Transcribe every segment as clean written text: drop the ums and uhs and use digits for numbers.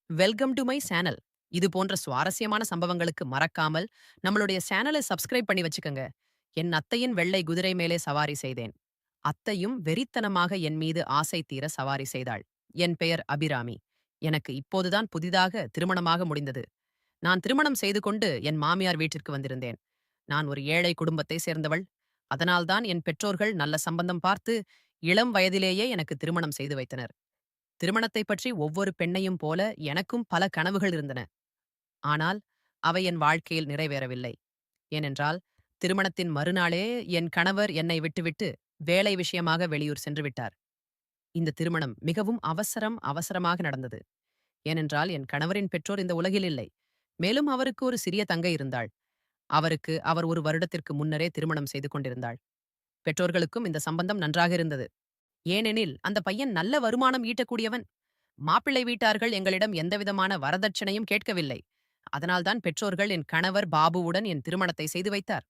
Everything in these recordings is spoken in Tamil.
Welcome to my channel. இது போன்ற சுவாரஸ்யமான சம்பவங்களுக்கு மறக்காமல் நம்மளுடைய சேனலை சப்ஸ்கிரைப் பண்ணி வச்சுக்கங்க. என் அத்தையின் வெள்ளை குதிரை மேலே சவாரி செய்தேன். அத்தையும் வெறித்தனமாக என் மீது ஆசை தீர சவாரி செய்தாள். என் பெயர் அபிராமி. எனக்கு இப்போதுதான் புதிதாக திருமணமாக முடிந்தது. நான் திருமணம் செய்து கொண்டு என் மாமியார் வீட்டிற்கு வந்திருந்தேன். நான் ஒரு ஏழை குடும்பத்தை சேர்ந்தவள். அதனால்தான் என் பெற்றோர்கள் நல்ல சம்பந்தம் பார்த்து இளம் வயதிலேயே எனக்கு திருமணம் செய்து வைத்தனர். திருமணத்தைப் பற்றி ஒவ்வொரு பெண்ணையும் போல எனக்கும் பல கனவுகள் இருந்தன. ஆனால் அவை என் வாழ்க்கையில் நிறைவேறவில்லை. ஏனென்றால் திருமணத்தின் மறுநாளே என் கணவர் என்னை விட்டுவிட்டு வேலை விஷயமாக வெளியூர் சென்று விட்டார். இந்த திருமணம் மிகவும் அவசரமாக நடந்தது. ஏனென்றால் என் கணவரின் பெற்றோர் இந்த உலகில் இல்லை. மேலும் அவருக்கு ஒரு சிறிய தங்கை இருந்தாள். அவருக்கு அவர் ஒரு வருடத்திற்கு முன்னரே திருமணம் செய்து கொண்டிருந்தாள். பெற்றோர்களுக்கும் இந்த சம்பந்தம் நன்றாக இருந்தது. ஏனெனில் அந்த பையன் நல்ல வருமானம் ஈட்டக்கூடியவன். மாப்பிள்ளை வீட்டார்கள் எங்களிடம் எந்தவிதமான வரதட்சணையும் கேட்கவில்லை. அதனால்தான் பெற்றோர்கள் என் கணவர் பாபுவுடன் என் திருமணத்தை செய்து வைத்தார்.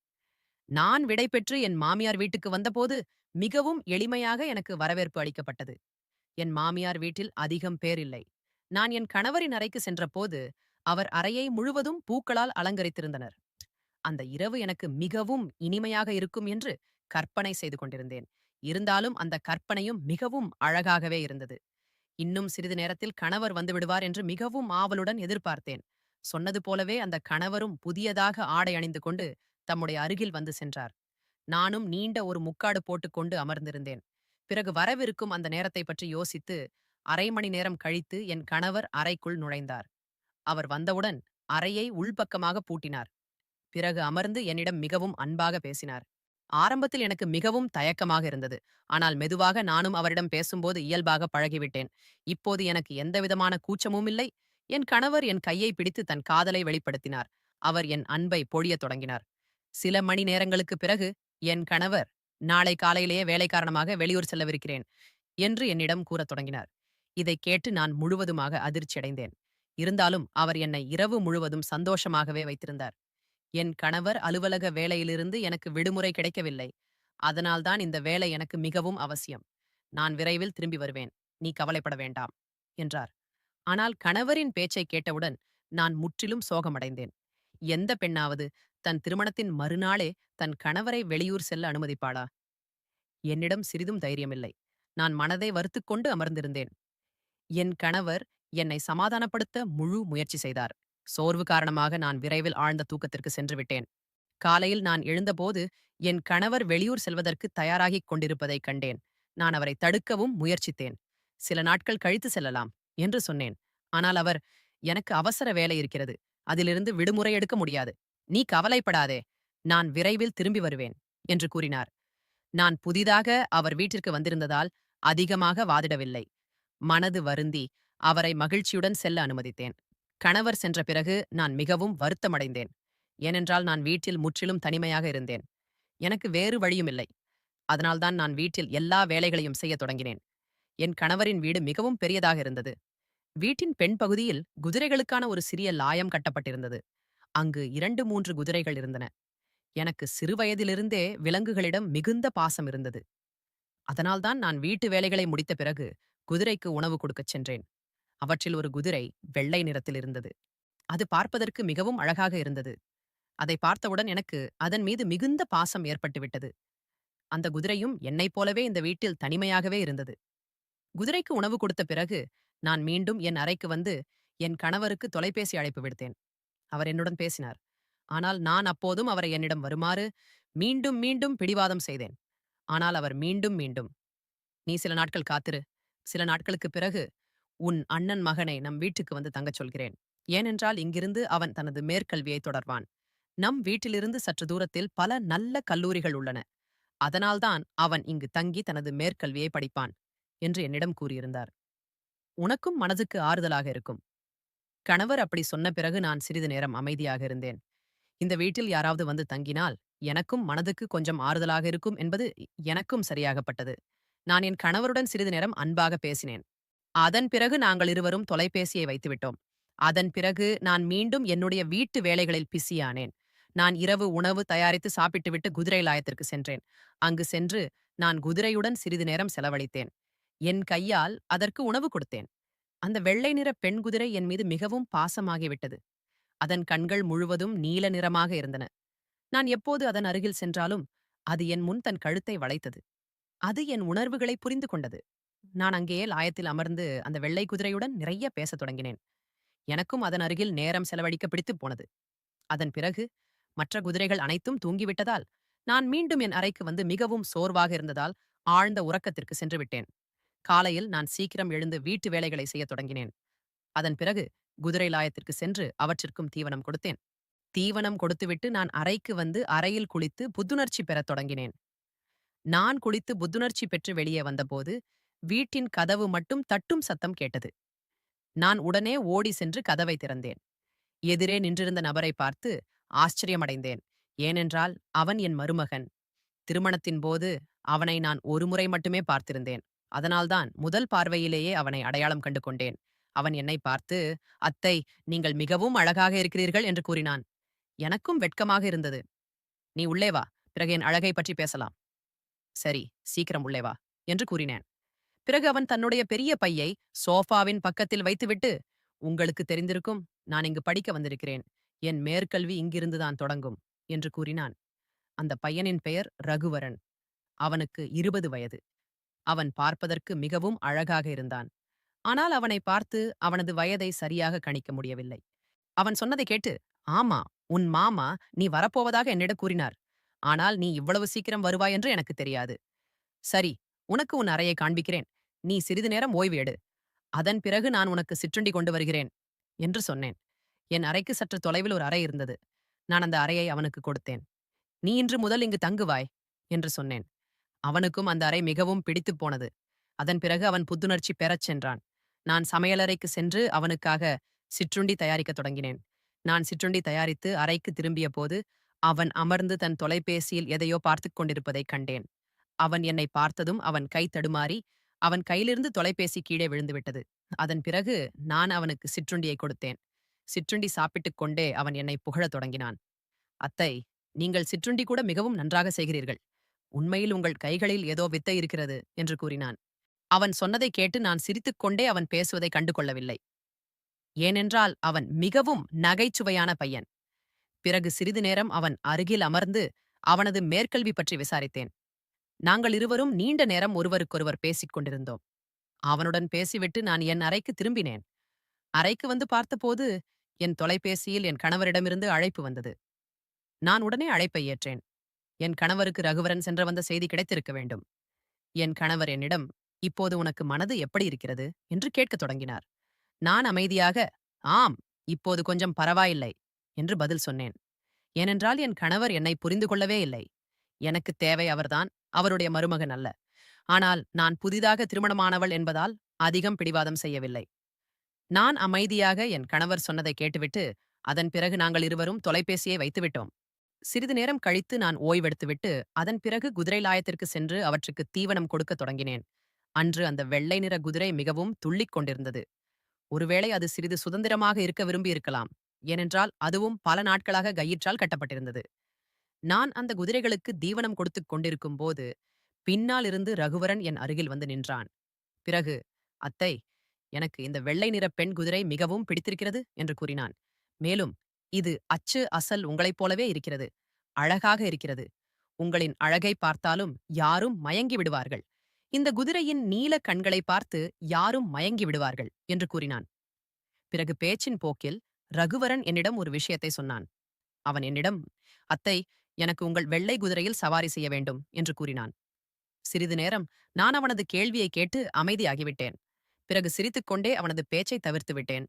நான் விடை பெற்று என் மாமியார் வீட்டுக்கு வந்தபோது மிகவும் எளிமையாக எனக்கு வரவேற்பு அளிக்கப்பட்டது. என் மாமியார் வீட்டில் அதிகம் பேர் இல்லை. நான் என் கணவரின் அறைக்கு சென்றபோது அவர் அறையை முழுவதும் பூக்களால் அலங்கரித்திருந்தனர். அந்த இரவு எனக்கு மிகவும் இனிமையாக இருக்கும் என்று கற்பனை செய்து கொண்டிருந்தேன். இருந்தாலும் அந்த கற்பனையும் மிகவும் அழகாகவே இருந்தது. இன்னும் சிறிது நேரத்தில் கணவர் வந்து விடுவார் என்று மிகவும் ஆவலுடன் எதிர்பார்த்தேன். சொன்னது போலவே அந்த கணவரும் புதியதாக ஆடை அணிந்து கொண்டு தம்முடைய அருகில் வந்து சென்றார். நானும் நீண்ட ஒரு முக்காடு போட்டுக்கொண்டு அமர்ந்திருந்தேன். பிறகு வரவிருக்கும் அந்த நேரத்தை பற்றி யோசித்து அரை மணி நேரம் கழித்து என் கணவர் அறைக்குள் நுழைந்தார். அவர் வந்தவுடன் அறையை உள்பக்கமாக பூட்டினார். பிறகு அமர்ந்து என்னிடம் மிகவும் அன்பாக பேசினார். ஆரம்பத்தில் எனக்கு மிகவும் தயக்கமாக இருந்தது. ஆனால் மெதுவாக நானும் அவரிடம் பேசும்போது இயல்பாக பழகிவிட்டேன். இப்போது எனக்கு எந்தவிதமான கூச்சமும் இல்லை. என் கணவர் என் கையை பிடித்து தன் காதலை வெளிப்படுத்தினார். அவர் என் அன்பை பொழியத் தொடங்கினார். சில மணி நேரங்களுக்குப் பிறகு என் கணவர், நாளை காலையிலேயே வேலை காரணமாக வெளியூர் செல்லவிருக்கிறேன் என்று என்னிடம் கூறத் தொடங்கினார். இதைக் கேட்டு நான் முழுவதுமாக அதிர்ச்சியடைந்தேன். இருந்தாலும் அவர் என்னை இரவு முழுவதும் சந்தோஷமாகவே வைத்திருந்தார். என் கணவர் அலுவலக வேலையிலிருந்து எனக்கு விடுமுறை கிடைக்கவில்லை. அதனால்தான் இந்த வேலை எனக்கு மிகவும் அவசியம். நான் விரைவில் திரும்பி வருவேன். நீ கவலைப்பட வேண்டாம் என்றார். ஆனால் கணவரின் பேச்சைக் கேட்டவுடன் நான் முற்றிலும் சோகமடைந்தேன். எந்த பெண்ணாவது தன் திருமணத்தின் மறுநாளே தன் கணவரை வெளியூர் செல்ல அனுமதிப்பாளா? என்னிடம் சிறிதும் தைரியமில்லை. நான் மனதை வருத்திக்கொண்டு அமர்ந்திருந்தேன். என் கணவர் என்னை சமாதானப்படுத்த முழு முயற்சி செய்தார். சோர்வு காரணமாக நான் விரைவில் ஆழ்ந்த தூக்கத்திற்கு சென்று விட்டேன். காலையில் நான் எழுந்தபோது என் கணவர் வெளியூர் செல்வதற்கு தயாராகிக் கொண்டிருப்பதைக் கண்டேன். நான் அவரை தடுக்கவும் முயற்சித்தேன். சில நாட்கள் கழித்து செல்லலாம் என்று சொன்னேன். ஆனால் அவர், எனக்கு அவசர வேலை இருக்கிறது. அதிலிருந்து விடுமுறை எடுக்க முடியாது. நீ கவலைப்படாதே. நான் விரைவில் திரும்பி வருவேன் என்று கூறினார். நான் புதிதாக அவர் வீட்டிற்கு வந்திருந்ததால் அதிகமாக வாதிடவில்லை. மனது வருந்தி அவரை மகிழ்ச்சியுடன் செல்ல அனுமதித்தேன். கணவர் சென்ற பிறகு நான் மிகவும் வருத்தமடைந்தேன். ஏனென்றால் நான் வீட்டில் முற்றிலும் தனிமையாக இருந்தேன். எனக்கு வேறு வழியுமில்லை. அதனால்தான் நான் வீட்டில் எல்லா வேலைகளையும் செய்யத் தொடங்கினேன். என் கணவரின் வீடு மிகவும் பெரியதாக இருந்தது. வீட்டின் பெண் பகுதியில் குதிரைகளுக்கான ஒரு சிறிய லாயம் கட்டப்பட்டிருந்தது. அங்கு 2, 3 குதிரைகள் இருந்தன. எனக்கு சிறுவயதிலிருந்தே விலங்குகளிடம் மிகுந்த பாசம் இருந்தது. அதனால்தான் நான் வீட்டு வேலைகளை முடித்த பிறகு குதிரைக்கு உணவு கொடுக்கச் சென்றேன். அவற்றில் ஒரு குதிரை வெள்ளை நிறத்தில் இருந்தது. அது பார்ப்பதற்கு மிகவும் அழகாக இருந்தது. அதை பார்த்தவுடன் எனக்கு அதன் மீது மிகுந்த பாசம் ஏற்பட்டுவிட்டது. அந்த குதிரையும் என்னைப் போலவே இந்த வீட்டில் தனிமையாகவே இருந்தது. குதிரைக்கு உணவு கொடுத்த பிறகு நான் மீண்டும் என் அறைக்கு வந்து என் கணவருக்கு தொலைபேசி அழைப்பு விடுத்தேன். அவர் என்னுடன் பேசினார். ஆனால் நான் அப்போதும் அவரை என்னிடம் வருமாறு மீண்டும் மீண்டும் பிடிவாதம் செய்தேன். ஆனால் அவர் மீண்டும் மீண்டும், நீ சில நாட்கள் காத்திரு. சில நாட்களுக்குப் பிறகு உன் அண்ணன் மகனை நம் வீட்டுக்கு வந்து தங்கச் சொல்கிறேன். ஏனென்றால் இங்கிருந்து அவன் தனது மேற்கல்வியை தொடர்வான். நம் வீட்டிலிருந்து சற்று தூரத்தில் பல நல்ல கல்லூரிகள் உள்ளன. அதனால்தான் அவன் இங்கு தங்கி தனது மேற்கல்வியை படிப்பான் என்று என்னிடம் கூறியிருந்தார். உனக்கும் மனதுக்கு ஆறுதலாக இருக்கும். கணவர் அப்படி சொன்ன பிறகு நான் சிறிது நேரம் அமைதியாக இருந்தேன். இந்த வீட்டில் யாராவது வந்து தங்கினால் எனக்கும் மனதுக்கு கொஞ்சம் ஆறுதலாக இருக்கும் என்பது எனக்கும் சரியாகப்பட்டது. நான் என் கணவருடன் சிறிது நேரம் அன்பாக பேசினேன். அதன் பிறகு நாங்கள் இருவரும் தொலைபேசியை வைத்துவிட்டோம். அதன் பிறகு நான் மீண்டும் என்னுடைய வீட்டு வேலைகளில் பிஸியானேன். நான் இரவு உணவு தயாரித்து சாப்பிட்டுவிட்டு குதிரை லாயத்திற்கு சென்றேன். அங்கு சென்று நான் குதிரையுடன் சிறிது நேரம் செலவழித்தேன். என் கையால் அதற்கு உணவு கொடுத்தேன். அந்த வெள்ளை நிற பெண் குதிரை என் மீது மிகவும் பாசமாகிவிட்டது. அதன் கண்கள் முழுவதும் நீல நிறமாக இருந்தன. நான் எப்போது அதன் அருகில் சென்றாலும் அது என் முன் தன் கழுத்தை வளைத்தது. அது என் உணர்வுகளை புரிந்து கொண்டது. நான் அங்கேயே லாயத்தில் அமர்ந்து அந்த வெள்ளை குதிரையுடன் நிறைய பேசத் தொடங்கினேன். எனக்கும் அதன் அருகில் நேரம் செலவழிக்க பிடித்துப் போனது. அதன் பிறகு மற்ற குதிரைகள் அனைத்தும் தூங்கிவிட்டதால் நான் மீண்டும் என் அறைக்கு வந்து மிகவும் சோர்வாக இருந்ததால் ஆழ்ந்த உறக்கத்திற்கு சென்று விட்டேன். காலையில் நான் சீக்கிரம் எழுந்து வீட்டு வேலைகளை செய்யத் தொடங்கினேன். அதன் பிறகு குதிரை லாயத்திற்கு சென்று அவற்றிற்கும் தீவனம் கொடுத்தேன். தீவனம் கொடுத்துவிட்டு நான் அறைக்கு வந்து அறையில் குளித்து புத்துணர்ச்சி பெறத் தொடங்கினேன். நான் குளித்து புத்துணர்ச்சி பெற்று வெளியே வந்தபோது வீட்டின் கதவு மட்டும் தட்டும் சத்தம் கேட்டது. நான் உடனே ஓடி சென்று கதவை திறந்தேன். எதிரே நின்றிருந்த நபரை பார்த்து ஆச்சரியமடைந்தேன். ஏனென்றால் அவன் என் மருமகன். திருமணத்தின் போது அவனை நான் ஒரு முறை மட்டுமே பார்த்திருந்தேன். அதனால்தான் முதல் பார்வையிலேயே அவனை அடையாளம் கண்டு கொண்டேன். அவன் என்னை பார்த்து, "அத்தை, நீங்கள் மிகவும் அழகாக இருக்கிறீர்கள்" என்று கூறினான். எனக்கும் வெட்கமாக இருந்தது. "நீ உள்ளே வா, பிறகு என் அழகை பற்றி பேசலாம்." "சரி, சீக்கிரம் உள்ளே வா" என்று கூறினேன். பிறகு அவன் தன்னுடைய பெரிய பையை சோஃபாவின் பக்கத்தில் வைத்துவிட்டு, "உங்களுக்கு தெரிந்திருக்கும், நான் இங்கு படிக்க வந்திருக்கிறேன். என் மேற்கல்வி இங்கிருந்துதான் தொடங்கும்" என்று கூறினான். அந்த பையனின் பெயர் ரகுவரன். அவனுக்கு 20 வயது. அவன் பார்ப்பதற்கு மிகவும் அழகாக இருந்தான். ஆனால் அவனை பார்த்து அவனது வயதை சரியாக கணிக்க முடியவில்லை. அவன் சொன்னதைக் கேட்டு, "ஆமா, உன் மாமா நீ வரப்போவதாக என்னிடம் கூறினார். ஆனால் நீ இவ்வளவு சீக்கிரம் வருவாய் என்று எனக்குத் தெரியாது. சரி, உனக்கு உன் அறையை காண்பிக்கிறேன். நீ சிறிது நேரம் ஓய்வு எடு. அதன் பிறகு நான் உனக்கு சிற்றுண்டி கொண்டு வருகிறேன்" என்று சொன்னேன். என் அறைக்கு சற்று தொலைவில் ஒரு அறை இருந்தது. நான் அந்த அறையை அவனுக்கு கொடுத்தேன். "நீ இன்று முதல் இங்கு தங்குவாய்" என்று சொன்னேன். அவனுக்கும் அந்த அறை மிகவும் பிடித்துப் போனது. அதன் பிறகு அவன் புத்துணர்ச்சி பெறச் சென்றான். நான் சமையலறைக்கு சென்று அவனுக்காக சிற்றுண்டி தயாரிக்கத் தொடங்கினேன். நான் சிற்றுண்டி தயாரித்து அறைக்கு திரும்பிய போது அவன் அமர்ந்து தன் தொலைபேசியில் எதையோ பார்த்துக் கொண்டிருப்பதைக் கண்டேன். அவன் என்னை பார்த்ததும் அவன் கை தடுமாறி அவன் கையிலிருந்து தொலைபேசி கீழே விழுந்துவிட்டது. அதன் பிறகு நான் அவனுக்கு சிற்றுண்டியை கொடுத்தேன். சிற்றுண்டி சாப்பிட்டுக் கொண்டே அவன் என்னை புகழத் தொடங்கினான். "அத்தை, நீங்கள் சிற்றுண்டி கூட மிகவும் நன்றாக செய்கிறீர்கள். உண்மையில் உங்கள் கைகளில் ஏதோ வித்தை இருக்கிறது" என்று கூறினான். அவன் சொன்னதைக் கேட்டு நான் சிரித்துக்கொண்டே அவன் பேசுவதை கண்டு கொள்ளவில்லை. ஏனென்றால் அவன் மிகவும் நகைச்சுவையான பையன். பிறகு சிறிது நேரம் அவன் அருகில் அமர்ந்து அவனது மேற்கல்வி பற்றி விசாரித்தேன். நாங்கள் இருவரும் நீண்ட நேரம் ஒருவருக்கொருவர் பேசிக் கொண்டிருந்தோம். அவனுடன் பேசிவிட்டு நான் என் அறைக்கு திரும்பினேன். அறைக்கு வந்து பார்த்தபோது என் தொலைபேசியில் என் கணவரிடமிருந்து அழைப்பு வந்தது. நான் உடனே அழைப்பை ஏற்றேன். என் கணவருக்கு ரகுவரன் சென்று வந்த செய்தி கிடைத்திருக்க வேண்டும். என் கணவர் என்னிடம், "இப்போது உனக்கு மனது எப்படி இருக்கிறது?" என்று கேட்கத் தொடங்கினார். நான் அமைதியாக, "ஆம், இப்போது கொஞ்சம் பரவாயில்லை" என்று பதில் சொன்னேன். ஏனென்றால் என் கணவர் என்னை புரிந்து கொள்ளவே இல்லை. எனக்குத் தேவை அவர்தான், அவருடைய மருமகன் அல்ல. ஆனால் நான் புதிதாக திருமணமானவள் என்பதால் அதிகம் பிடிவாதம் செய்யவில்லை. நான் அமைதியாக என் கணவர் சொன்னதை கேட்டுவிட்டு, அதன் பிறகு நாங்கள் இருவரும் தொலைபேசியை வைத்துவிட்டோம். சிறிது நேரம் கழித்து நான் ஓய்வெடுத்துவிட்டு, அதன் பிறகு குதிரை லாயத்திற்கு சென்று அவற்றுக்கு தீவனம் கொடுக்கத் தொடங்கினேன். அன்று அந்த வெள்ளை நிற குதிரை மிகவும் துள்ளிக் கொண்டிருந்தது. ஒருவேளை அது சிறிது சுதந்திரமாக இருக்க விரும்பியிருக்கலாம். ஏனென்றால் அதுவும் பல நாட்களாக கயிற்றால் கட்டப்பட்டிருந்தது. நான் அந்த குதிரைகளுக்கு தீவனம் கொடுத்துக் கொண்டிருக்கும் போது பின்னால் இருந்து ரகுவரன் என் அருகில் வந்து நின்றான். பிறகு, "அத்தை, எனக்கு இந்த வெள்ளை நிற பெண் குதிரை மிகவும் பிடித்திருக்கிறது" என்று கூறினான். மேலும், "இது அச்சு அசல் உங்களைப் போலவே இருக்கிறது. அழகாக இருக்கிறது. உங்களின் அழகை பார்த்தாலும் யாரும் மயங்கி விடுவார்கள். இந்த குதிரையின் நீல கண்களை பார்த்து யாரும் மயங்கி விடுவார்கள்" என்று கூறினான். பிறகு பேச்சின் போக்கில் ரகுவரன் என்னிடம் ஒரு விஷயத்தை சொன்னான். அவன் என்னிடம், "அத்தை, எனக்கு உங்கள் வெள்ளை குதிரையில் சவாரி செய்ய வேண்டும்" என்று கூறினான். சிறிது நேரம் நான் அவனது கேள்வியை கேட்டு அமைதியாகிவிட்டேன். பிறகு சிரித்துக்கொண்டே அவனது பேச்சை தவிர்த்து விட்டேன்.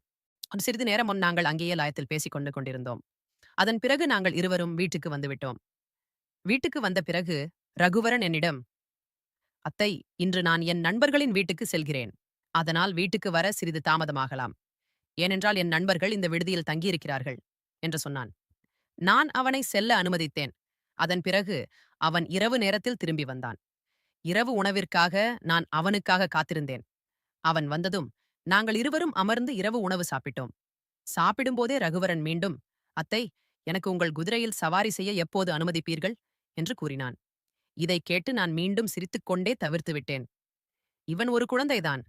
சிறிது நேரம் முன் நாங்கள் அங்கேயே லாயத்தில் பேசிக் கொண்டு கொண்டிருந்தோம். அதன் பிறகு நாங்கள் இருவரும் வீட்டுக்கு வந்துவிட்டோம். வீட்டுக்கு வந்த பிறகு ரகுவரன் என்னிடம், "அத்தை, இன்று நான் என் நண்பர்களின் வீட்டுக்கு செல்கிறேன். அதனால் வீட்டுக்கு வர சிறிது தாமதமாகலாம். ஏனென்றால் என் நண்பர்கள் இந்த விடுதியில் தங்கியிருக்கிறார்கள்" என்று சொன்னான். நான் அவனை செல்ல அனுமதித்தேன். அதன் பிறகு அவன் இரவு நேரத்தில் திரும்பி வந்தான். இரவு உணவிற்காக நான் அவனுக்காக காத்திருந்தேன். அவன் வந்ததும் நாங்கள் இருவரும் அமர்ந்து இரவு உணவு சாப்பிட்டோம். சாப்பிடும்போதே ரகுவரன் மீண்டும், "அத்தை, எனக்கு உங்கள் குதிரையில் சவாரி செய்ய எப்போது அனுமதிப்பீர்கள்?" என்று கூறினான். இதைக் கேட்டு நான் மீண்டும் சிரித்துக்கொண்டே தவிர்த்து விட்டேன். இவன் ஒரு குழந்தைதான்.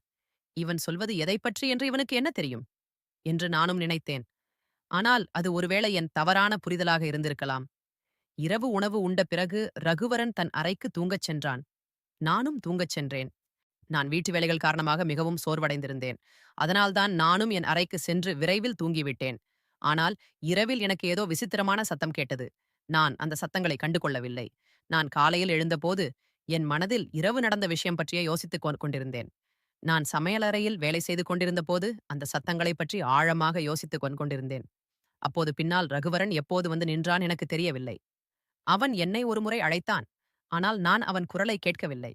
இவன் சொல்வது எதைப் பற்றி என்று இவனுக்கு என்ன தெரியும் என்று நானும் நினைத்தேன். ஆனால் அது ஒருவேளை என் தவறான புரிதலாக இருந்திருக்கலாம். இரவு உணவு உண்ட பிறகு ரகுவரன் தன் அறைக்கு தூங்கச் சென்றான். நானும் தூங்கச் சென்றேன். நான் வீட்டு வேலைகள் காரணமாக மிகவும் சோர்வடைந்திருந்தேன். அதனால்தான் நானும் என் அறைக்கு சென்று விரைவில் தூங்கிவிட்டேன். ஆனால் இரவில் எனக்கு ஏதோ விசித்திரமான சத்தம் கேட்டது. நான் அந்த சத்தங்களை கண்டுகொள்ளவில்லை. நான் காலையில் எழுந்தபோது என் மனதில் இரவு நடந்த விஷயம் பற்றியே யோசித்துக் கொண்டிருந்தேன். நான் சமையலறையில் வேலை செய்து கொண்டிருந்தபோது அந்த சத்தங்களைப் பற்றி ஆழமாக யோசித்துக் கொண்டிருந்தேன். அப்போது பின்னால் ரகுவரன் எப்போது வந்து நின்றான் எனக்கு தெரியவில்லை. அவன் என்னை ஒருமுறை அழைத்தான். ஆனால் நான் அவன் குரலை கேட்கவில்லை.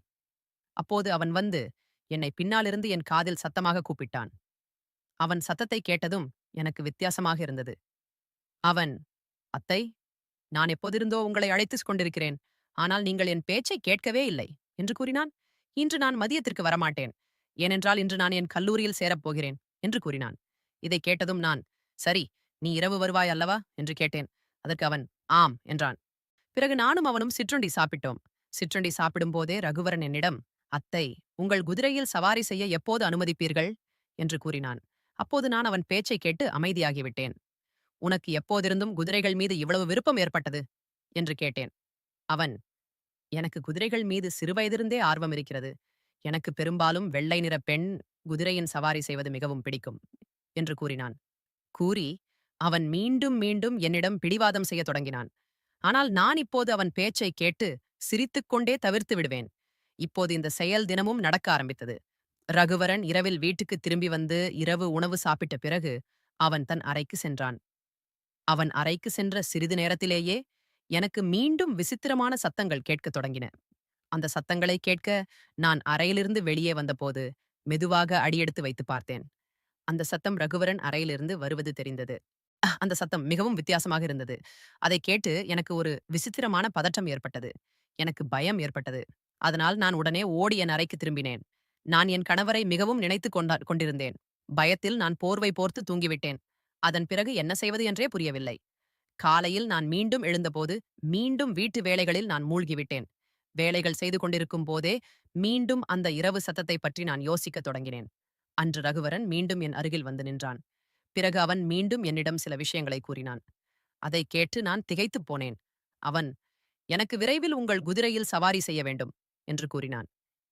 அப்போது அவன் வந்து என்னை பின்னாலிருந்து என் காதில் சத்தமாக கூப்பிட்டான். அவன் சத்தத்தை கேட்டதும் எனக்கு வித்தியாசமாக இருந்தது. அவன், "அத்தை, நான் எப்போதிருந்தோ உங்களை அழைத்துக் கொண்டிருக்கிறேன். ஆனால் நீங்கள் என் பேச்சை கேட்கவே இல்லை" என்று கூறினான். "இன்று நான் மதியத்திற்கு வரமாட்டேன். ஏனென்றால் இன்று நான் என் கல்லூரியில் சேரப்போகிறேன்" என்று கூறினான். இதைக் கேட்டதும் நான், "சரி, நீ இரவு வருவாய் அல்லவா?" என்று கேட்டேன். அதற்கு அவன், "ஆம்" என்றான். பிறகு நானும் அவனும் சிற்றுண்டி சாப்பிட்டோம். சிற்றுண்டி சாப்பிடும்போதே ரகுவரன் என்னிடம், "அத்தை, உங்கள் குதிரையில் சவாரி செய்ய எப்போது அனுமதிப்பீர்கள்?" என்று கூறினான். அப்போது நான் அவன் பேச்சைக் கேட்டு அமைதியாகிவிட்டேன். "உனக்கு எப்போதிருந்தும் குதிரைகள் மீது இவ்வளவு விருப்பம் ஏற்பட்டது?" என்று கேட்டேன். அவன், "எனக்கு குதிரைகள் மீது சிறுவயதிருந்தே ஆர்வம் இருக்கிறது. எனக்கு பெரும்பாலும் வெள்ளை நிற பெண் குதிரையின் சவாரி செய்வது மிகவும் பிடிக்கும்" என்று கூறினான். கூறி அவன் மீண்டும் மீண்டும் என்னிடம் பிடிவாதம் செய்யத் தொடங்கினான். ஆனால் நான் இப்போது அவன் பேச்சைக் கேட்டு சிரித்துக்கொண்டே தவிர்த்து விடுவேன். இப்போது இந்த செயல் தினமும் நடக்க ஆரம்பித்தது. ரகுவரன் இரவில் வீட்டுக்குத் திரும்பி வந்து இரவு உணவு சாப்பிட்ட பிறகு அவன் தன் அறைக்கு சென்றான். அவன் அறைக்கு சென்ற சிறிது நேரத்திலேயே எனக்கு மீண்டும் விசித்திரமான சத்தங்கள் கேட்கத் தொடங்கின. அந்த சத்தங்களை கேட்க நான் அறையிலிருந்து வெளியே வந்தபோது மெதுவாக அடியெடுத்து வைத்து பார்த்தேன். அந்த சத்தம் ரகுவரன் அறையிலிருந்து வருவது தெரிந்தது. அந்த சத்தம் மிகவும் வித்தியாசமாக இருந்தது. அதைக் கேட்டு எனக்கு ஒரு விசித்திரமான பதற்றம் ஏற்பட்டது. எனக்கு பயம் ஏற்பட்டது. அதனால் நான் உடனே ஓடி என் அறைக்கு திரும்பினேன். நான் என் கணவரை மிகவும் நினைத்துக் கொண்டிருந்தேன். பயத்தில் நான் போர்வை போர்த்து தூங்கிவிட்டேன். அதன் பிறகு என்ன செய்வது என்றே புரியவில்லை. காலையில் நான் மீண்டும் எழுந்தபோது மீண்டும் வீட்டு வேலைகளில் நான் மூழ்கிவிட்டேன். வேலைகள் செய்து கொண்டிருக்கும் போதே மீண்டும் அந்த இரவு சத்தத்தைப் பற்றி நான் யோசிக்கத் தொடங்கினேன். அன்று ரகுவரன் மீண்டும் என் அருகில் வந்து நின்றான். பிறகு அவன் மீண்டும் என்னிடம் சில விஷயங்களை கூறினான். அதைக் கேட்டு நான் திகைத்துப் போனேன். அவன், "எனக்கு விரைவில் உங்கள் குதிரையில் சவாரி செய்ய வேண்டும்" என்று கூறினான்.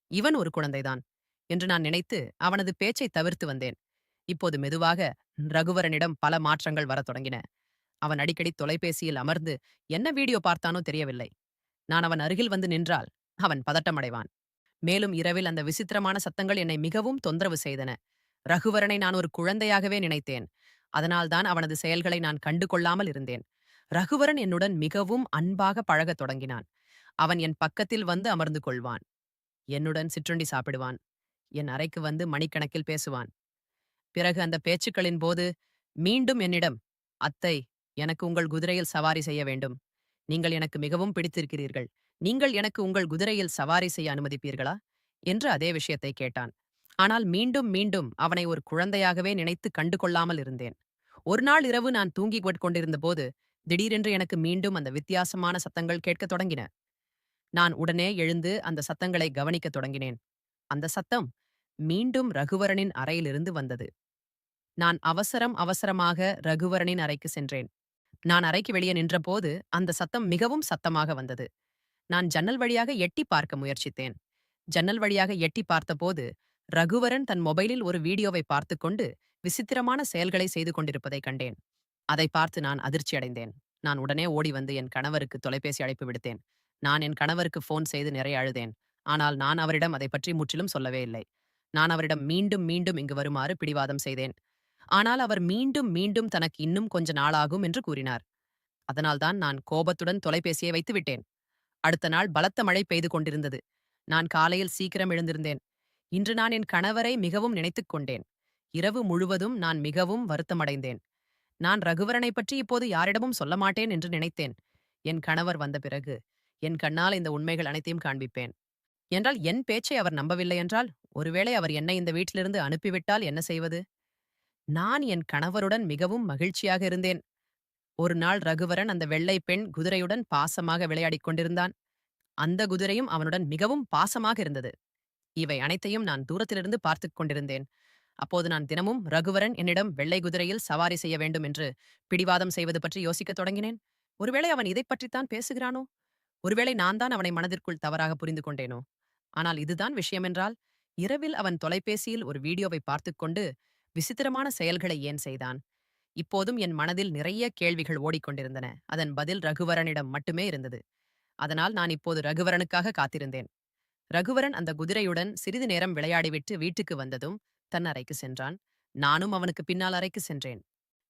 இவன் ஒரு குழந்தைதான் என்று நான் நினைத்து அவனது பேச்சைத் தவிர்த்து வந்தேன். இப்போது மெதுவாக ரகுவரனிடம் பல மாற்றங்கள் வரத் தொடங்கின. அவன் அடிக்கடி தொலைபேசியில் அமர்ந்து என்ன வீடியோ பார்த்தானோ தெரியவில்லை. நான் அவன் அருகில் வந்து நின்றால் அவன் பதட்டமடைவான். மேலும் இரவில் அந்த விசித்திரமான சத்தங்கள் என்னை மிகவும் தொந்தரவு செய்தன. ரகுவரனை நான் ஒரு குழந்தையாகவே நினைத்தேன். அதனால்தான் அவனது செயல்களை நான் கண்டு கொள்ளாமல் இருந்தேன். ரகுவரன் என்னுடன் மிகவும் அன்பாக பழகத் தொடங்கினான். அவன் என் பக்கத்தில் வந்து அமர்ந்து கொள்வான். என்னுடன் சிற்றுண்டி சாப்பிடுவான். என் அறைக்கு வந்து மணிக்கணக்கில் பேசுவான். பிறகு அந்த பேச்சுக்களின் போது மீண்டும் என்னிடம், "அத்தை, எனக்கு உங்கள் குதிரையில் சவாரி செய்ய வேண்டும். நீங்கள் எனக்கு மிகவும் பிடித்திருக்கிறீர்கள். நீங்கள் எனக்கு உங்கள் குதிரையில் சவாரி செய்ய அனுமதிப்பீர்களா?" என்று அதே விஷயத்தை கேட்டான். ஆனால் மீண்டும் மீண்டும் அவனை ஒரு குழந்தையாகவே நினைத்து கண்டு கொள்ளாமல் இருந்தேன். ஒரு நாள் இரவு நான் தூங்கிக் கொண்டிருந்தபோது திடீரென்று எனக்கு மீண்டும் அந்த வித்தியாசமான சத்தங்கள் கேட்கத் தொடங்கின. நான் உடனே எழுந்து அந்த சத்தங்களை கவனிக்கத் தொடங்கினேன். அந்த சத்தம் மீண்டும் ரகுவரனின் அறையிலிருந்து வந்தது. நான் அவசரமாக ரகுவரனின் அறைக்கு சென்றேன். நான் அறைக்கு வெளியே நின்றபோது அந்த சத்தம் மிகவும் சத்தமாக வந்தது. நான் ஜன்னல் வழியாக எட்டிப் பார்க்க முயற்சித்தேன். ஜன்னல் வழியாக எட்டிப் பார்த்தபோது ரகுவரன் தன் மொபைலில் ஒரு வீடியோவை பார்த்துக்கொண்டு விசித்திரமான செயல்களை செய்து கொண்டிருப்பதைக் கண்டேன். அதை பார்த்து நான் அதிர்ச்சியடைந்தேன். நான் உடனே ஓடி வந்து என் கணவருக்கு தொலைபேசி அழைப்பு விடுத்தேன். நான் என் கணவருக்கு ஃபோன் செய்து நிறைய அழுதேன். ஆனால் நான் அவரிடம் அதைப் பற்றி முற்றிலும் சொல்லவே இல்லை. நான் அவரிடம் மீண்டும் மீண்டும் இங்கு வருமாறு பிடிவாதம் செய்தேன். ஆனால் அவர் மீண்டும் மீண்டும் தனக்கு இன்னும் கொஞ்ச நாளாகும் என்று கூறினார். அதனால்தான் நான் கோபத்துடன் தொலைபேசியை வைத்துவிட்டேன். அடுத்த நாள் பலத்த மழை பெய்து கொண்டிருந்தது. நான் காலையில் சீக்கிரம் எழுந்திருந்தேன். இன்று நான் என் கணவரை மிகவும் நினைத்துக் கொண்டேன். இரவு முழுவதும் நான் மிகவும் வருத்தமடைந்தேன். நான் ரகுவரனைப் பற்றி இப்போது யாரிடமும் சொல்ல மாட்டேன் என்று நினைத்தேன். என் கணவர் வந்த பிறகு என் கண்ணால் இந்த உண்மைகள் அனைத்தையும் காண்பிப்பேன். என்றால் என் பேச்சை அவர் நம்பவில்லை என்றால், ஒருவேளை அவர் என்னை இந்த வீட்டிலிருந்து அனுப்பிவிட்டால் என்ன செய்வது? நான் என் கணவருடன் மிகவும் மகிழ்ச்சியாக இருந்தேன். ஒரு நாள் ரகுவரன் அந்த வெள்ளை பெண் குதிரையுடன் பாசமாக விளையாடிக் கொண்டிருந்தான். அந்த குதிரையும் அவனுடன் மிகவும் பாசமாக இருந்தது. இவை அனைத்தையும் நான் தூரத்திலிருந்து பார்த்துக் கொண்டிருந்தேன். அப்போது நான் தினமும் ரகுவரன் என்னிடம் வெள்ளை குதிரையில் சவாரி செய்ய வேண்டும் என்று பிடிவாதம் செய்வது பற்றி யோசிக்கத் தொடங்கினேன். ஒருவேளை அவன் இதைப் பற்றித்தான் பேசுகிறானோ? ஒருவேளை நான் தான் அவனை மனதிற்குள் தவறாக புரிந்து கொண்டேனோ? ஆனால் இதுதான் விஷயமென்றால், இரவில் அவன் தொலைபேசியில் ஒரு வீடியோவை பார்த்துக்கொண்டு விசித்திரமான செயல்களை ஏன் செய்தான்? இப்போதும் என் மனதில் நிறைய கேள்விகள் ஓடிக்கொண்டிருந்தன. அதன் பதில் ரகுவரனிடம் மட்டுமே இருந்தது. அதனால் நான் இப்போது ரகுவரனுக்காக காத்திருந்தேன். ரகுவரன் அந்த குதிரையுடன் சிறிது நேரம் விளையாடிவிட்டு வீட்டுக்கு வந்ததும் தன் அறைக்கு சென்றான். நானும் அவனுக்கு பின்னால் அறைக்கு சென்றேன்.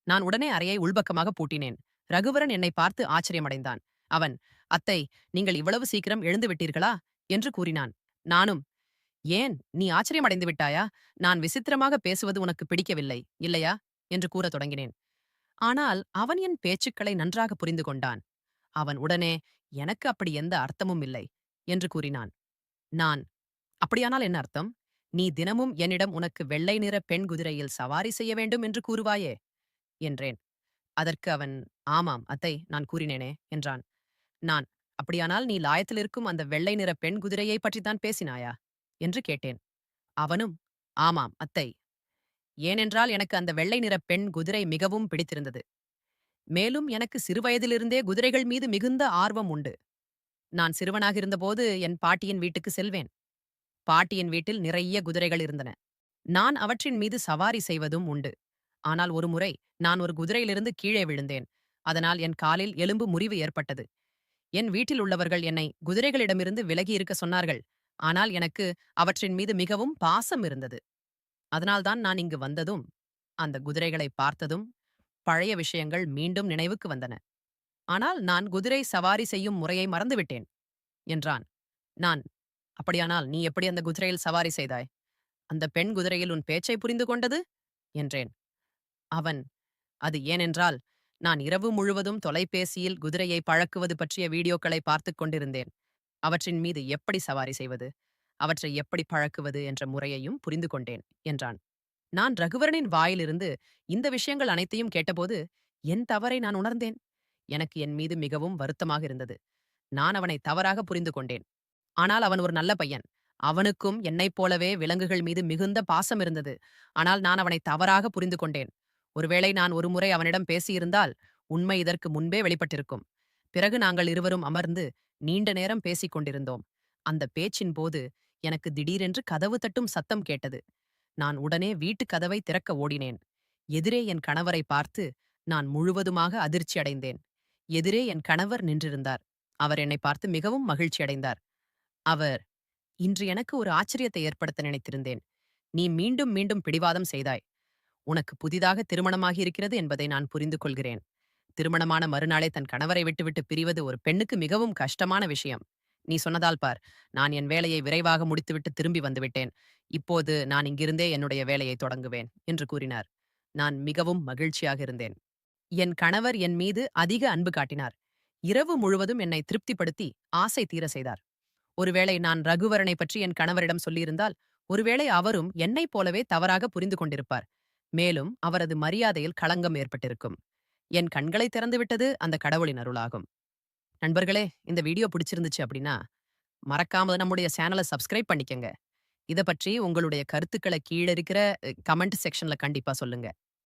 நான் உடனே அறையை உள்பக்கமாக பூட்டினேன். ரகுவரன் என்னை பார்த்து ஆச்சரியமடைந்தான். அவன், "அத்தை, நீங்கள் இவ்வளவு சீக்கிரம் எழுந்து விட்டீர்களா?" என்று கூறினான். நானும், "ஏன், நீ ஆச்சரியமடைந்து விட்டாயா? நான் விசித்திரமாக பேசுவது உனக்கு பிடிக்கவில்லை, இல்லையா?" என்று கூறத் தொடங்கினேன். ஆனால் அவன் என் பேச்சுக்களை நன்றாக புரிந்து கொண்டான். அவன் உடனே, "எனக்கு அப்படி எந்த அர்த்தமும் இல்லை" என்று கூறினான். நான், "அப்படியானால் என்ன அர்த்தம்? நீ தினமும் என்னிடம் உனக்கு வெள்ளை நிற பெண் குதிரையில் சவாரி செய்ய வேண்டும் என்று கூறுவாயே?" என்றேன். அதற்கு அவன், "ஆமாம் அத்தை, நான் கூறினேனே" என்றான். நான், "அப்படியானால் நீ லாயத்தில் இருக்கும் அந்த வெள்ளை நிற பெண் குதிரையை பற்றித்தான் பேசினாயா?" என்று கேட்டேன். அவனும், "ஆமாம் அத்தை. ஏனென்றால் எனக்கு அந்த வெள்ளை நிற பெண் குதிரை மிகவும் பிடித்திருந்தது. மேலும் எனக்கு சிறுவயதிலிருந்தே குதிரைகள் மீது மிகுந்த ஆர்வம் உண்டு. நான் சிறுவனாக இருந்தபோது என் பாட்டியின் வீட்டுக்கு செல்வேன். பாட்டியின் வீட்டில் நிறைய குதிரைகள் இருந்தன. நான் அவற்றின் மீது சவாரி செய்வதும் உண்டு. ஆனால் ஒருமுறை நான் ஒரு குதிரையிலிருந்து கீழே விழுந்தேன். அதனால் என் காலில் எலும்பு முறிவு ஏற்பட்டது. என் வீட்டில் உள்ளவர்கள் என்னை குதிரைகளிடமிருந்து விலகி இருக்க சொன்னார்கள். ஆனால் எனக்கு அவற்றின் மீது மிகவும் பாசம் இருந்தது. அதனால்தான் நான் இங்கு வந்ததும், அந்த குதிரைகளை பார்த்ததும், பழைய விஷயங்கள் மீண்டும் நினைவுக்கு வந்தன. ஆனால் நான் குதிரை சவாரி செய்யும் முறையை மறந்துவிட்டேன்" என்றான். நான், "அப்படியானால் நீ எப்படி அந்த குதிரையில் சவாரி செய்தாய்? அந்த பெண் குதிரையில் உன் பேச்சை புரிந்து கொண்டது?" என்றேன். அவன், "அது ஏனென்றால் நான் இரவு முழுவதும் தொலைபேசியில் குதிரையை பழக்குவது பற்றிய வீடியோக்களை பார்த்துக் கொண்டிருந்தேன். அவற்றின் மீது எப்படி சவாரி செய்வது, அவற்றை எப்படி பழக்குவது என்ற முறையையும் புரிந்து கொண்டேன்" என்றான். நான் ரகுவரனின் வாயிலிருந்து இந்த விஷயங்கள் அனைத்தையும் கேட்டபோது என் தவறை நான் உணர்ந்தேன். எனக்கு என் மீது மிகவும் வருத்தமாக இருந்தது. நான் அவனை தவறாக புரிந்து கொண்டேன். ஆனால் அவன் ஒரு நல்ல பையன். அவனுக்கும் என்னைப் போலவே விலங்குகள் மீது மிகுந்த பாசம் இருந்தது. ஆனால் நான் அவனை தவறாக புரிந்து கொண்டேன். ஒருவேளை நான் ஒருமுறை அவனிடம் பேசியிருந்தால் உண்மை இதற்கு முன்பே வெளிப்பட்டிருக்கும். பிறகு நாங்கள் இருவரும் அமர்ந்து நீண்ட நேரம் பேசிக் கொண்டிருந்தோம். அந்த பேச்சின் போது எனக்கு திடீரென்று கதவு தட்டும் சத்தம் கேட்டது. நான் உடனே வீட்டுக் கதவை திறக்க ஓடினேன். எதிரே என் கணவரை பார்த்து நான் முழுவதுமாக அதிர்ச்சி அடைந்தேன். எதிரே என் கணவர் நின்றிருந்தார். அவர் என்னை பார்த்து மிகவும் மகிழ்ச்சி அடைந்தார். அவர், "இன்று எனக்கு ஒரு ஆச்சரியத்தை ஏற்படுத்த நினைத்திருந்தேன். நீ மீண்டும் மீண்டும் பிடிவாதம் செய்தாய். உனக்கு புதிதாக திருமணமாகி இருக்கிறது என்பதை நான் புரிந்து கொள்கிறேன். திருமணமான மறுநாளே தன் கணவரை விட்டுவிட்டு பிரிவது ஒரு பெண்ணுக்கு மிகவும் கஷ்டமான விஷயம். நீ சொன்னதால் பார், நான் என் வேலையை விரைவாக முடித்துவிட்டு திரும்பி வந்துவிட்டேன். இப்போது நான் இங்கிருந்தே என்னுடைய வேலையை தொடங்குவேன்" என்று கூறினார். நான் மிகவும் மகிழ்ச்சியாக இருந்தேன். என் கணவர் என் மீது அதிக அன்பு காட்டினார். இரவு முழுவதும் என்னை திருப்திப்படுத்தி ஆசை தீர செய்தார். ஒருவேளை நான் ரகுவரனை பற்றி என் கணவரிடம் சொல்லியிருந்தால், ஒருவேளை அவரும் என்னைப் போலவே தவறாக புரிந்து கொண்டிருப்பார். மேலும் அவரது மரியாதையில் களங்கம் ஏற்பட்டிருக்கும். என் கண்களை திறந்துவிட்டது அந்த கடவுளின் அருளாகும். நண்பர்களே, இந்த வீடியோ பிடிச்சிருந்துச்சு அப்படின்னா, மறக்காம நம்முடைய சேனலை சப்ஸ்கிரைப் பண்ணிக்கங்க. இத பற்றி உங்களுடைய கருத்துக்களை கீழ இருக்கிற கமெண்ட் செக்ஷன்ல கண்டிப்பா சொல்லுங்க.